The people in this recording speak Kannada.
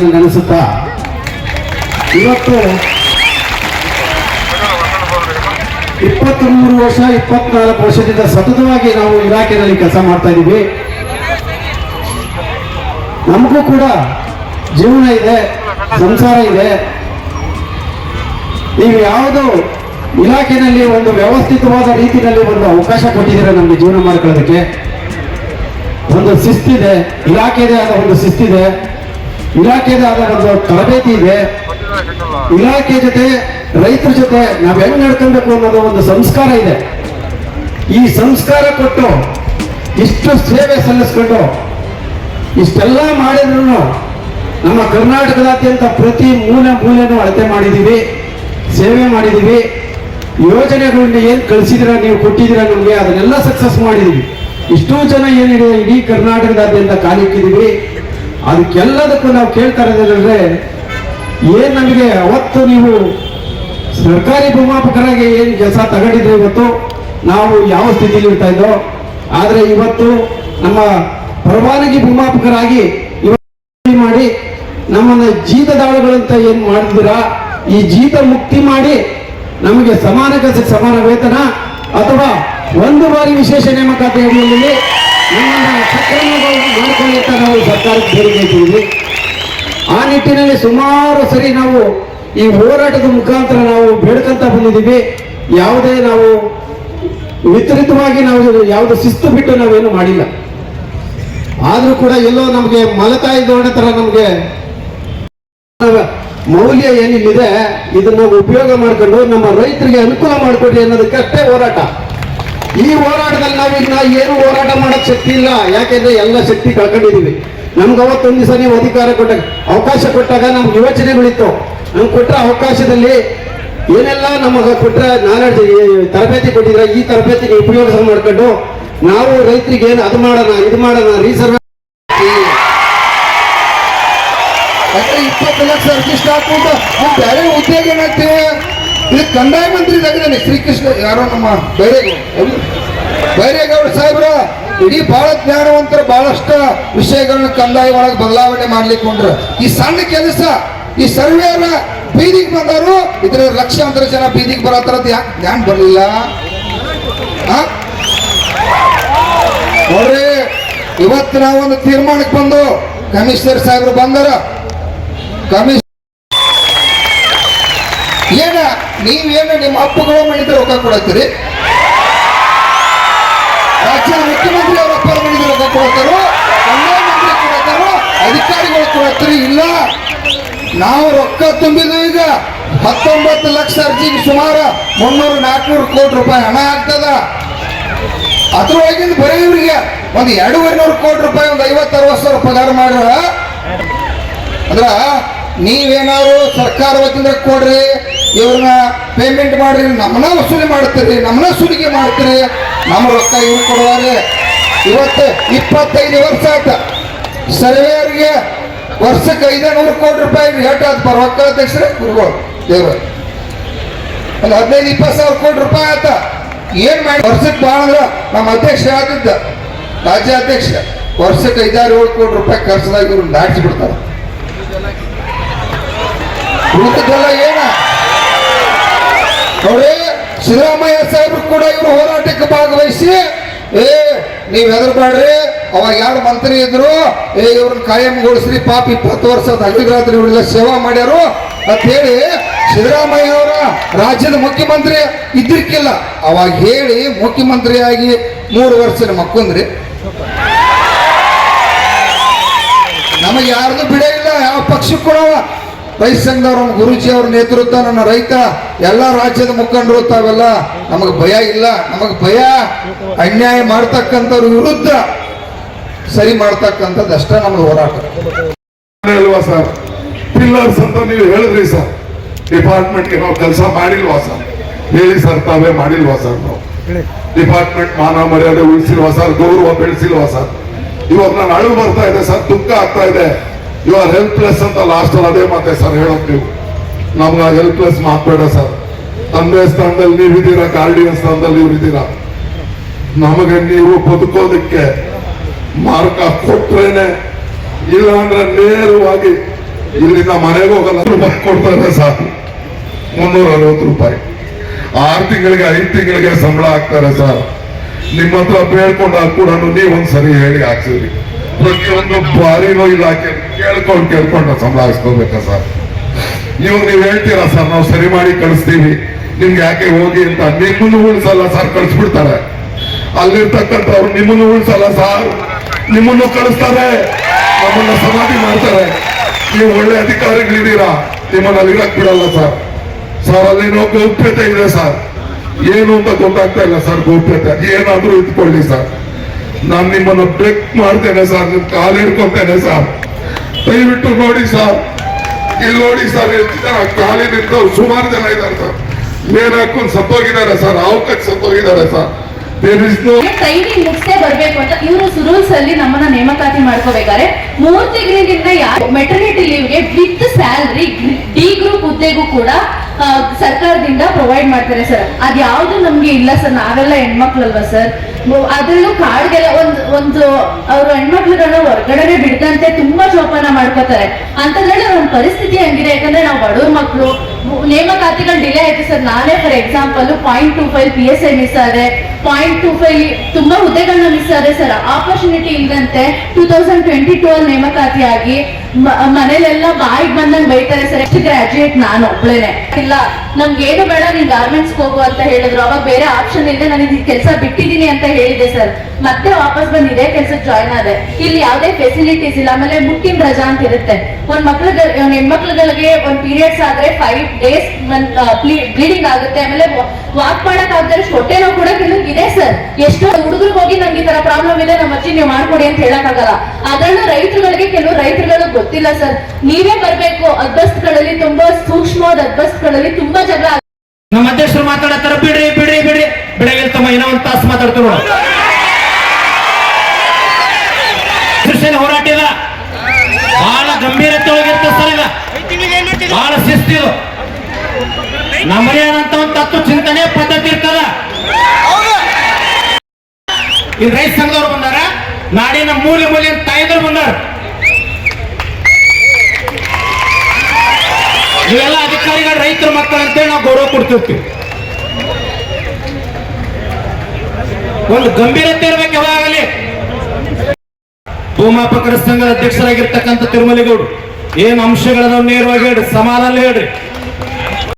ನೆನೆಸುತ್ತಾ ಇವತ್ತು 23 ವರ್ಷ 24 ವರ್ಷದಿಂದ ಸತತವಾಗಿ ನಾವು ಇಲಾಖೆಯಲ್ಲಿ ಕೆಲಸ ಮಾಡ್ತಾ ಇದ್ದೀವಿ. ನಮಗೂ ಕೂಡ ಜೀವನ ಇದೆ, ಸಂಸಾರ ಇದೆ. ನೀವು ಯಾವುದು ಇಲಾಖೆಯಲ್ಲಿ ಒಂದು ವ್ಯವಸ್ಥಿತವಾದ ರೀತಿಯಲ್ಲಿ ಒಂದು ಅವಕಾಶ ಕೊಟ್ಟಿದ್ದೀರಾ ನಮಗೆ ಜೀವನ ಮಾಡ್ಕೊಳ್ಳೋದಕ್ಕೆ. ಒಂದು ಶಿಸ್ತಿದೆ, ಇಲಾಖೆದೇ ಆದ ಒಂದು ಶಿಸ್ತಿದೆ, ಇಲಾಖೆದೇ ಆದ ಒಂದು ತರಬೇತಿ ಇದೆ. ಇಲಾಖೆ ಜೊತೆ ರೈತರ ಜೊತೆ ನಾವು ಹೆಂಗ್ ನಡ್ಕೊಳ್ಬೇಕು ಅನ್ನೋದು ಒಂದು ಸಂಸ್ಕಾರ ಇದೆ. ಈ ಸಂಸ್ಕಾರ ಕೊಟ್ಟು ಇಷ್ಟು ಸೇವೆ ಸಲ್ಲಿಸ್ಕೊಂಡು ಇಷ್ಟೆಲ್ಲ ಮಾಡಿದ್ರು ನಮ್ಮ ಕರ್ನಾಟಕದಾದ್ಯಂತ ಪ್ರತಿ ಮೂಲೆನೂ ಅಳತೆ ಮಾಡಿದ್ದೀವಿ, ಸೇವೆ ಮಾಡಿದ್ದೀವಿ. ಯೋಜನೆಗಳನ್ನ ಏನು ಕಳಿಸಿದಿರ ನೀವು ಕೊಟ್ಟಿದ್ದೀರಾ ನಮಗೆ, ಅದನ್ನೆಲ್ಲ ಸಕ್ಸಸ್ ಮಾಡಿದ್ದೀವಿ. ಇಷ್ಟೂ ಜನ ಏನಿದೆ ಇಡೀ ಕರ್ನಾಟಕದಾದ್ಯಂತ ಕಾಲಿಕ್ಕಿದ್ದೀವಿ. ಅದಕ್ಕೆಲ್ಲದಕ್ಕೂ ನಾವು ಕೇಳ್ತಾ ಇರೋದಂದ್ರೆ ಏನ್ ನಮಗೆ ಅವತ್ತು ನೀವು ಸರ್ಕಾರಿ ಭೂಮಾಪಕರಾಗಿ ಏನು ಕೆಲಸ ತಗೊಂಡಿದ್ರೆ ಇವತ್ತು ನಾವು ಯಾವ ಸ್ಥಿತಿಲಿ ಇರ್ತಾ ಇದ್ದೋ, ಆದ್ರೆ ಇವತ್ತು ನಮ್ಮ ಪರವಾನಗಿ ಭೂಮಾಪಕರಾಗಿ ಇವತ್ತು ಮಾಡಿ ನಮ್ಮನ್ನ ಜೀತದಾಳುಗಳಂತ ಏನ್ ಮಾಡಿದ್ದೀರಾ, ಈ ಜೀತ ಮುಕ್ತಿ ಮಾಡಿ ನಮಗೆ ಸಮಾನ ಕೆಲಸಕ್ಕೆ ಸಮಾನ ವೇತನ ಅಥವಾ ಒಂದು ಬಾರಿ ವಿಶೇಷ ನೇಮಕಾತಿ ಅಡಿಯಲ್ಲಿ ನಮ್ಮನ್ನ ಸಕ್ರಮವಾಗಿ ಮಾಡಿಕೊಳ್ಳಿ ಅಂತ ನಾವು ಸರ್ಕಾರಕ್ಕೆ ಬೇಡಿಕೆ ಇಟ್ಟಿದ್ದೀವಿ. ಆ ನಿಟ್ಟಿನಲ್ಲಿ ಸುಮಾರು ಸರಿ ನಾವು ಈ ಹೋರಾಟದ ಮುಖಾಂತರ ನಾವು ಬೇಡ್ಕಂತ ಬಂದಿದ್ದೀವಿ. ಯಾವುದೇ ನಾವು ವಿತರಿತವಾಗಿ ನಾವು ಯಾವುದು ಶಿಸ್ತು ಬಿಟ್ಟು ನಾವೇನು ಮಾಡಿಲ್ಲ. ಆದ್ರೂ ಕೂಡ ಎಲ್ಲೋ ನಮಗೆ ಮಲತಾಯಿ ದೋಣ ತರ ನಮಗೆ ಮೌಲ್ಯ ಏನಿಲ್ಲಿದೆ ಇದನ್ನ ಉಪಯೋಗ ಮಾಡಿಕೊಂಡು ನಮ್ಮ ರೈತರಿಗೆ ಅನುಕೂಲ ಮಾಡಿಕೊಡ್ರಿ ಅನ್ನೋದಕ್ಕಷ್ಟೇ ಹೋರಾಟ. ಈ ಹೋರಾಟದಲ್ಲಿ ನಾವಿನ್ನ ಏನು ಹೋರಾಟ ಮಾಡಕ್ ಶಕ್ತಿ ಇಲ್ಲ. ಯಾಕೆಂದ್ರೆ ಎಲ್ಲ ಶಕ್ತಿ ಕಳ್ಕೊಂಡಿದೀವಿ. ನಮ್ಗೆ ಅವತ್ತೊಂದು ದಿವಸ ನೀವು ಅಧಿಕಾರ ಕೊಟ್ಟಾಗ ಅವಕಾಶ ಕೊಟ್ಟಾಗ ನಮ್ಗೆ ಯೋಚನೆಗಳಿತ್ತು. ನಮ್ಗೆ ಕೊಟ್ಟ ಅವಕಾಶದಲ್ಲಿ ಏನೆಲ್ಲ ನಮಗೆ ಕೊಟ್ಟ ನಾಲೆಡ್ಜ್ ತರಬೇತಿ ಕೊಟ್ಟಿದ್ರೆ ಈ ತರಬೇತಿಗೆ ಉಪಯೋಗ ಮಾಡ್ಕೊಂಡು ನಾವು ರೈತರಿಗೆ ಏನು ಅದು ಮಾಡೋಣ ಇದು ಮಾಡೋಣ ರೀಸರ್ವೆ 20 ಲಕ್ಷ ಅರ್ಜಿಸ್ಟ್ ಹಾಕೊಂಡು ಬೇರೆ ಉದ್ಯೋಗ ಏನಾಗ್ತೇವೆ. ಇದು ಕಂದಾಯ ಮಂತ್ರಿ ಆಗಿದ್ದಾನೆ ಶ್ರೀಕೃಷ್ಣ ಯಾರೋ ನಮ್ಮ ಬೈರೇಗೌಡ ಸಾಹೇಬ್ರ ಇಡೀ ಬಹಳ ಜ್ಞಾನವಂತರ ಬಹಳಷ್ಟು ವಿಷಯಗಳನ್ನ ಕಂದಾಯ ಒಳಗೆ ಬದಲಾವಣೆ ಮಾಡ್ಲಿಕ್ಕೆ ಕೊಂಡ್ರು. ಈ ಸಣ್ಣ ಕೆಲಸ ಈ ಸರ್ವೇರ ಬೀದಿಗೆ ಬಂದರು, ಇದ್ರ ಲಕ್ಷಾಂತರ ಜನ ಬೀದಿಗೆ ಬರತ್ತರದ್ದು ಯಾಕೆ ಜ್ಞಾನ ಬರಲಿಲ್ಲ ನೋಡ್ರಿ. ಇವತ್ತು ನಾವೊಂದು ತೀರ್ಮಾನಕ್ಕೆ ಬಂದು ಕಮಿಷನರ್ ಸಾಹೇಬ್ರು ಬಂದಾರ. ಏನ ನೀವೇನು ನಿಮ್ಮ ಅಪ್ಪಗಳು ಮಾಡಿದ್ರೆ ರೊಕ್ಕ ಕೊಡತ್ತೀರಿ, ರಾಜ್ಯದ ಮುಖ್ಯಮಂತ್ರಿ ಅವರ ಅಪ್ಪ ಮಾಡಿದ್ರೆ ರೊಕ್ಕ ಕೊಡತ್ತಾರೋ, ಕಂದಾಯ ಮಂತ್ರಿ ಕೊಡತ್ತಾರೋ, ಅಧಿಕಾರಿಗಳು ಕೊಡತ್ತೀರಿ? ಇಲ್ಲ, ನಾವು ರೊಕ್ಕ ತುಂಬಿದ್ವಿ. ಈಗ 19 ಲಕ್ಷ ಅರ್ಜಿಗೆ ಸುಮಾರು 300-400 ಕೋಟಿ ರೂಪಾಯಿ ಹಣ ಆಗ್ತದ. ಅದ್ರೊಳಗಿಂದ ಬರೀ ಇವರಿಗೆ ಒಂದು 200-300 ಕೋಟಿ ರೂಪಾಯಿ ಒಂದು 50-60 ಸಾವಿರ ಪಗಾರ ಮಾಡ್ರ. ಅಂದ್ರ ನೀವೇನಾದ್ರು ಸರ್ಕಾರ ವತಿಯಿಂದ ಕೊಡ್ರಿ, ಇವ್ರನ್ನ ಪೇಮೆಂಟ್ ಮಾಡ್ರಿ, ನಮ್ಮನ್ನ ವಸೂಲಿ ಮಾಡ್ತೀರಿ, ನಮ್ಮನ್ನ ಸುಲಿಗೆ ಮಾಡ್ತೀರಿ, ನಮ್ಮ ರೊಕ್ಕ ಇವ್ರು ಕೊಡುವಾರೆ. ಇವತ್ತು 25 ವರ್ಷ ಆಯ್ತ ಸರ್ವೇರಿಗೆ ವರ್ಷಕ್ಕೆ 500 ಕೋಟಿ ರೂಪಾಯಿ ಹೇಳ್ತಾದ ರೊಕ್ಕ ಅಧ್ಯಕ್ಷರೇ ಗುರುಗಳು ದೇವರು ಒಂದು 15-20 ಸಾವಿರ ಕೋಟಿ ರೂಪಾಯಿ ಆಯ್ತ. ಏನ್ ಮಾಡಿ ವರ್ಷಕ್ಕೆ ಭಾಳ ಅಂದ್ರ ನಮ್ಮ ಅಧ್ಯಕ್ಷ ಹೇಳ್ತಿದ್ದ, ರಾಜ್ಯಾಧ್ಯಕ್ಷ ವರ್ಷಕ್ಕೆ 5-7 ಕೋಟಿ ರೂಪಾಯಿ ಖರ್ಚದಾಗ ಇವ್ರನ್ನ ದಾಟಿಸ್ಬಿಡ್ತಾರ. ಉಳಿದಲ್ಲ ಏನ ನೋಡಿ. ಸಿದ್ದರಾಮಯ್ಯ ಸಾಹೇಬ್ರು ಕೂಡ ಇವರು ಹೋರಾಟಕ್ಕೆ ಭಾಗವಹಿಸಿ ನೀವ್ ಹೆದರ್ಬೇಡ್ರಿ, ಅವಾಗ 2 ಮಂತ್ರಿ ಇದ್ರು, ಇವ್ರನ್ನ ಕಾಯಂಗೊಳಿಸ್ರಿ, ಪಾಪ 20 ವರ್ಷದ ಹಗಲಿರಾತ್ರಿ ಇವರೆಲ್ಲ ಸೇವಾ ಮಾಡ್ಯಾರು ಅಂತ ಹೇಳಿ ಸಿದ್ದರಾಮಯ್ಯ ಅವರ ರಾಜ್ಯದ ಮುಖ್ಯಮಂತ್ರಿ ಇದ್ರಿಕ್ಕಿಲ್ಲ. ಅವಾಗ ಹೇಳಿ ಮುಖ್ಯಮಂತ್ರಿಯಾಗಿ 3 ವರ್ಷ ಮಕ್ಕೊಂದ್ರಿ. ನಮಗೆ ಯಾರ್ದು ಬಿಡೇ ಇಲ್ಲ, ಯಾವ ಪಕ್ಷಕ್ಕೂ ನಾವು ರೈತ ಸಂಘದವ್ರ ಗುರುಜಿ ಅವ್ರ ನೇತೃತ್ವ ನನ್ನ ರೈತ ಎಲ್ಲ ರಾಜ್ಯದ ಮುಖಂಡರು ತಾವೆಲ್ಲ ನಮಗೆ ಭಯ ಇಲ್ಲ. ನಮಗೆ ಭಯ ಅನ್ಯಾಯ ಮಾಡ್ತಕ್ಕಂಥವ್ರ ವಿರುದ್ಧ ಸರಿ ಮಾಡ್ತಕ್ಕಂಥದ್ದು ಅಷ್ಟೇ ನಮ್ದು ಹೋರಾಟ ಅಲ್ವಾ ಸರ್. ಪಿಲ್ಲರ್ಸ್ ಅಂತ ನೀವು ಹೇಳಿದ್ರಿ ಸರ್, ಡಿಪಾರ್ಟ್ಮೆಂಟ್ಗೆ ನಾವು ಕೆಲಸ ಮಾಡಿಲ್ವಾ ಸರ್? ಹೇಳಿ ಸರ್, ತಾವೇ ಮಾಡಿಲ್ವಾ ಸರ್? ನಾವು ಡಿಪಾರ್ಟ್ಮೆಂಟ್ ಮಾನ ಮರ್ಯಾದೆ ಉಳಿಸಿಲ್ವಾ ಸರ್? ಗೌರವ ಬೆಳೆಸಿಲ್ವಾ ಸರ್? ಇವಾಗ ನಾನು ಅಳು ಬರ್ತಾ ಇದೆ ಸರ್, ದುಃಖ ಆಗ್ತಾ ಇದೆ. ಯು ಆರ್ ಹೆಲ್ಪ್ಲೆಸ್ ಅಂತ ಲಾಸ್ಟ್ ಅಲ್ಲಿ ಅದೇ ಮಾತೆ ಸರ್ ಹೇಳೋದು. ನೀವು ನಮ್ಗೆ ಹೆಲ್ಪ್ಲೆಸ್ ಮಾತ್ಬೇಡ ಸರ್. ತಂದೆ ಸ್ಥಾನದಲ್ಲಿ ನೀವಿದ್ದೀರಾ, ಗಾರ್ಡಿಯನ್ ಸ್ಥಾನದಲ್ಲಿ ನೀವಿದ್ದೀರಾ. ನಮಗೆ ನೀವು ಬದುಕೋದಕ್ಕೆ ಮಾರ್ಗ ಕೊಟ್ರೇನೆ, ಇಲ್ಲ ಅಂದ್ರೆ ನೇರವಾಗಿ ಇಲ್ಲಿಂದ ಮನೆಗೆ ಹೋಗಲ್ಲ ರೂಪಾಯಿ ಕೊಡ್ತಾರೆ ಸರ್, 360 ರೂಪಾಯಿ. 6 ತಿಂಗಳಿಗೆ 5 ತಿಂಗಳಿಗೆ ಸಂಬಳ ಹಾಕ್ತಾರೆ ಸರ್. ನಿಮ್ಮ ಹತ್ರ ಬೇಡ್ಕೊಂಡಾಗ ಕೂಡ ನೀವೊಂದ್ಸರಿ ಹೇಳಿ ಹಾಕ್ಸಿದ್ರಿ. ಪ್ರತಿಯೊಂದು ಬಾರಿನೂ ಇಲಾಖೆ ಕೇಳ್ಕೊಂಡು ಸಂಬಳ ಹಾಕ್ಸ್ಕೋಬೇಕಾ ಸರ್? ನೀವು ಹೇಳ್ತೀರಾ ಸರ್, ನಾವು ಸರಿ ಮಾಡಿ ಕಳಿಸ್ತೀವಿ, ನಿಮ್ಗೆ ಯಾಕೆ ಹೋಗಿ ಅಂತ. ನಿಮ್ಮನ್ನು ಉಳಿಸಲ್ಲ ಸರ್, ಕಳಿಸ್ಬಿಡ್ತಾರೆ. ಅಲ್ಲಿರ್ತಕ್ಕಂಥವ್ರು ನಿಮ್ಮನ್ನು ಉಳಿಸಲ್ಲ ಸರ್, ನಿಮ್ಮನ್ನು ಕಳಿಸ್ತಾರೆ, ನಮ್ಮನ್ನ ಸಮಾಧಿ ಮಾಡ್ತಾರೆ. ನೀವು ಒಳ್ಳೆ ಅಧಿಕಾರಿಗಳಿದ್ದೀರಾ, ನಿಮ್ಮನ್ನ ಅಲ್ಲಿರಕ್ ಬಿಡಲ್ಲ ಸರ್. ಸರ್ ಅಲ್ಲಿನೋ ಗೌಪ್ಯತೆ ಇದೆ ಸರ್, ಏನು ಅಂತ ಗೊತ್ತಾಗ್ತಾ ಇಲ್ಲ ಸರ್. ಗೌಪ್ಯತೆ ಏನಾದ್ರೂ ಇಟ್ಕೊಳ್ಳಿ ಸರ್, ನಾನು ನಿಮ್ಮನ್ನ ಬ್ರೇಕ್ ಮಾಡ್ತೇನೆ ಸರ್, ನಿಮ್ ಕಾಲು ಹಿಡ್ಕೊತೇನೆ ಸರ್. ದಯವಿಟ್ಟು ನೋಡಿ ಸರ್, ಇಲ್ಲಿ ನೋಡಿ ಸರ್, ಎಷ್ಟು ಜನ ಕಾಲಿನಿಂದ ಸುಮಾರು ಜನ ಇದ್ದಾರೆ ಸರ್. ಮೇನ್ ಹಾಕೊಂಡು ಸತ್ತೋಗಿದ್ದಾರೆ ಸರ್, ಅವಕಾಶ ಸತ್ತೋಗಿದ್ದಾರೆ ಸರ್. ಟ್ರೈನಿಂಗ್ ಮುಗಿಸೇ ಬರ್ಬೇಕು ಅಂತ ಇವರು ರೂಲ್ಸ್ ಅಲ್ಲಿ ನಮ್ಮನ್ನ ನೇಮಕಾತಿ ಮಾಡ್ಕೋಬೇಕಾದ್ರೆ 3 ತಿಂಗಳಿಂದ ಮೆಟರ್ನಿಟಿ ಲೀವ್ಗೆ ವಿತ್ ಸ್ಯಾಲರಿ ಡಿ ಗ್ರೂಪ್ ಹುದ್ದೆಗೂ ಕೂಡ ಸರ್ಕಾರದಿಂದ ಪ್ರೊವೈಡ್ ಮಾಡ್ತಾರೆ ಸರ್. ಅದ್ ಯಾವ್ದು ನಮ್ಗೆ ಇಲ್ಲ ಸರ್, ನಾವೆಲ್ಲ ಹೆಣ್ಮಕ್ಳಲ್ವಾ ಸರ್. ಅದ್ರಲ್ಲೂ ಕಾರ್ಡ್ಗೆಲ್ಲ ಒಂದು ಅವ್ರ ಹೆಣ್ಮಕ್ಳುಗಳನ್ನ ಹೊರಗಡೆ ಬಿಡದಂತೆ ತುಂಬಾ ಜೋಪಾನ ಮಾಡ್ಕೋತಾರೆ. ಅಂತದ್ರಲ್ಲಿ ಒಂದು ಪರಿಸ್ಥಿತಿ ಹಂಗಿದೆ, ಯಾಕಂದ್ರೆ ನಾವು ಬಡವ್ರ ಮಕ್ಕಳು, ನೇಮಕಾತಿಗಳು ಡಿಲೇ ಆಯ್ತು ಸರ್. ನಾನೇ ಫಾರ್ ಎಕ್ಸಾಂಪಲ್ 0.25 PSI ಮಿಸ್ ಆದ್ರೆ, 0.25 ತುಂಬಾ ಹುದ್ದೆಗಳನ್ನ ಮಿಸ್ ಆದ್ರೆ ಸರ್. ಆಪರ್ಚುನಿಟಿ ಇಲ್ಲದಂತೆ 2022 ಅಲ್ಲಿ ನೇಮಕಾತಿ ಆಗಿ ಮನೇಲೆಲ್ಲ ಬಾಯಿಗೆ ಬಂದಂಗ್ ಬೈತಾರೆ ಸರ್. ಎಷ್ಟು ಗ್ರಾಜುಯೇಟ್ ನಾನು ಒಬ್ಳೇನೆ ಇಲ್ಲ, ನಮ್ಗೆ ಏನು ಬೇಡ, ನೀನ್ ಗಾರ್ಮೆಂಟ್ಸ್ ಹೋಗು ಅಂತ ಹೇಳಿದ್ರು. ಅವಾಗ ಬೇರೆ ಆಪ್ಷನ್ ಇಲ್ಲದೆ ನಾನು ಈ ಕೆಲಸ ಬಿಟ್ಟಿದ್ದೀನಿ ಅಂತ ಹೇಳಿದೆ ಸರ್. ಮತ್ತೆ ವಾಪಸ್ ಬಂದು ಇದೇ ಕೆಲ್ಸಕ್ಕೆ ಜಾಯ್ನ್ ಆದೆ. ಇಲ್ಲಿ ಯಾವುದೇ ಫೆಸಿಲಿಟೀಸ್ ಇಲ್ಲ. ಆಮೇಲೆ ಮುಟ್ಟಿನ ರಜಾ ಅಂತ ಇರುತ್ತೆ. ಹೆಣ್ಮಕ್ಳುಗಳಿಗೆ ಒಂದ್ ಪೀರಿಯಡ್ಸ್ ಆದ್ರೆ 5 days ಬ್ಲೀಡಿಂಗ್ ಆಗುತ್ತೆ. ಆಮೇಲೆ ವಾಕ್ ಮಾಡಕ್ ಆಗದೆ ಹೊಟ್ಟೆ ನೋವು ಕೂಡ ಕೆಲವ್ರಿಗೆ ಇದೆ ಸರ್. ಎಷ್ಟೋ ಹುಡುಗರಿಗೆ ಹೋಗಿ ನಮ್ಗೆ ಈ ತರ ಪ್ರಾಬ್ಲಮ್ ಇದೆ, ನಮ್ಮ ಅಜ್ಜಿ ನೀವು ಮಾಡ್ಕೊಡಿ ಅಂತ ಹೇಳಕ್ ಆಗಲ್ಲ. ಅದರಲ್ಲೂ ರೈತರುಗಳಿಗೆ, ಕೆಲವು ರೈತರುಗಳಿಗೆ ಗೊತ್ತಿಲ್ಲ ಸರ್. ನೀವೇ ಬರ್ಬೇಕು. ಅದ್ಬಸ್ತ್ಗಳಲ್ಲಿ ತುಂಬಾ ಸೂಕ್ಷ್ಮವಾದ ಅದ್ಬಸ್ತ್ಗಳಲ್ಲಿ ತುಂಬಾ ಜಗಳ. ನಮ್ಮ ಅಧ್ಯಕ್ಷರು ಮಾತಾಡತ್ತಾರ, ಬಿಡ್ರಿ ಬಿಡ್ರಿ ಬಿಡ್ರಿ ಬಿಡಗಿಲ್ ತಮ್ಮ ಇನ್ನೂ ಒಂದು ತಾಸು ಮಾತಾಡ್ತಾರ. ಹೋರಾಟ ಇಲ್ಲ, ಬಹಳ ಗಂಭೀರತೆ ಒಳಗಿರ್ತ ಸರ್. ಈಗ ಬಹಳ ಶಿಸ್ತಿದು. ನಮ್ಮದೇ ಆದಂತ ಒಂದು ತತ್ವ ಚಿಂತನೆ ಪದ್ಧತಿ ಇರ್ತದ. ಈ ರೈತ ಸಂಘದವ್ರು ಬಂದಾರ, ನಾಡಿನ ಮೂಲೆ ಮೂಲೆ ತಾಯಿದ್ರು ಬಂದಾರ. ಇವೆಲ್ಲ ಅಧಿಕಾರಿಗಳು ರೈತರ ಮಕ್ಕಳು ಅಂತೇಳಿ ನಾವು ಗೌರವ ಕೊಡ್ತಿರ್ತೀವಿ. ಒಂದು ಗಂಭೀರತೆ ಇರ್ಬೇಕು ಯಾವಾಗಲಿ. ಭೂಮಾಪಕರ ಸಂಘದ ಅಧ್ಯಕ್ಷರಾಗಿರ್ತಕ್ಕಂಥ ತಿರುಮಲಿಗೌಡರು ಏನ್ ಅಂಶಗಳನ್ನ ನೇರವಾಗಿ ಹೇಳ್ರಿ, ಸಮಾಧಾನ ಹೇಳ್ರಿ.